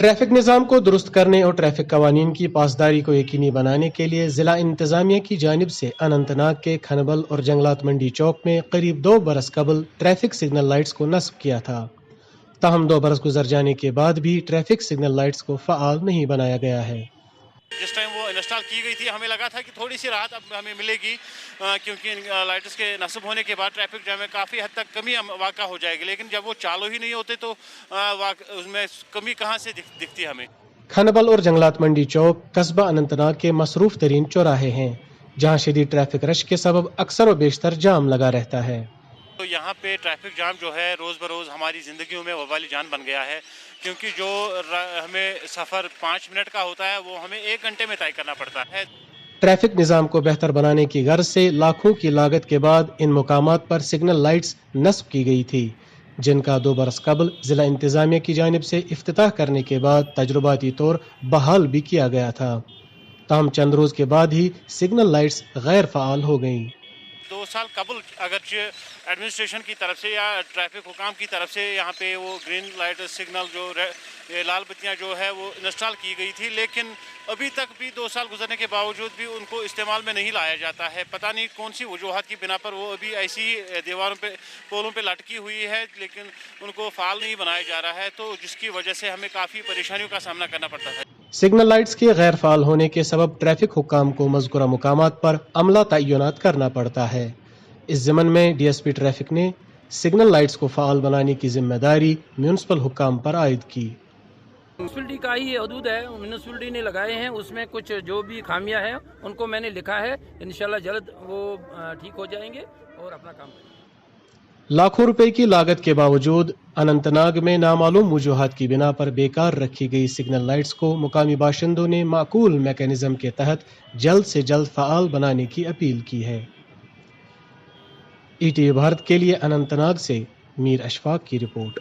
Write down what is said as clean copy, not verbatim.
Traffic निज़ाम को दुरुस्त करने और ट्रैफिक कवानीन की पासदारी को यकीनी बनाने के लिए ज़िला इंतज़ामिया की जानिब से अनंतनाग के खनबल और जंगलात मंडी चौक में करीब 2 बरस कबल ट्रैफिक सिग्नल लाइट्स को नस्ब किया था। ताहम 2 बरस गुजर जाने के बाद भी ट्रैफिक सिग्नल लाइट्स को फ़आल नहीं बनाया गया है। जिस टाइम वो इंस्टॉल की गई थी हमें लगा था कि थोड़ी सी राहत अब हमें मिलेगी, क्योंकि लाइट्स के नस्ब होने के बाद ट्रैफिक जैम में काफ़ी हद तक कमी वाक़ा हो जाएगी, लेकिन जब वो चालू ही नहीं होते तो उसमें कमी कहाँ से दिखती हमें। खनबल और जंगलात मंडी चौक कस्बा अनंतनाग के मसरूफ तरीन चौराहे हैं, जहाँ शदीद ट्रैफिक रश के सबब अक्सर व बेशतर जाम लगा रहता है। तो यहाँ पे ट्रैफिक जाम जो है रोज़ बरोज़ हमारी ज़िंदगियों में वबाली जान बन गया है, क्योंकि जो हमें सफ़र 5 मिनट का होता है वो हमें 1 घंटे में तय करना पड़ता है। ट्रैफिक निज़ाम को बेहतर बनाने की गर्ज से लाखों की लागत के बाद इन मुकामात पर सिग्नल लाइट्स नस्ब की गई थी, जिनका 2 बरस कबल ज़िला इंतज़ामिया की जानिब से इफ्तिताह करने के बाद तजुर्बाती तौर बहाल भी किया गया था। ताहम चंद रोज़ के बाद ही सिग्नल लाइट्स गैर फ़आल हो गईं। 2 साल कबल अगरचे एडमिनिस्ट्रेशन की तरफ से या ट्रैफिक हुकाम की तरफ से यहाँ पे वो ग्रीन लाइट सिग्नल जो लाल बत्तियाँ जो है वो इंस्टॉल की गई थी, लेकिन अभी तक भी 2 साल गुजरने के बावजूद भी उनको इस्तेमाल में नहीं लाया जाता है। पता नहीं कौन सी वजूहत की बिना पर वो अभी ऐसी दीवारों पे पोलों पे लटकी हुई है, लेकिन उनको फाल नहीं बनाया जा रहा है, तो जिसकी वजह से हमें काफ़ी परेशानियों का सामना करना पड़ता है। सिग्नल लाइट्स के गैर फाल होने के सबब ट्रैफिक हुक्काम को मज़कूरा मुकामात पर अमला तय्युनात करना पड़ता है। इस ज़मन में DSP ट्रैफिक ने सिग्नल लाइट्स को फ़ाल बनाने की जिम्मेदारी म्यूनिसिपल हुक्काम पर आयद की। म्यूनसिपलिटी का ही हदूद है, म्यूनसिपलिटी ने लगाए हैं, उसमें कुछ जो भी खामियां हैं उनको मैंने लिखा है, इंशाल्लाह जल्द वो ठीक हो जाएंगे और अपना काम करेंगे। लाखों रुपए की लागत के बावजूद अनंतनाग में नामालूम वजूहात की बिना पर बेकार रखी गई सिग्नल लाइट्स को मुकामी बाशिंदों ने माकूल मैकेनिज्म के तहत जल्द से जल्द फ़आल बनाने की अपील की है। ETA भारत के लिए अनंतनाग से मीर अशफाक की रिपोर्ट।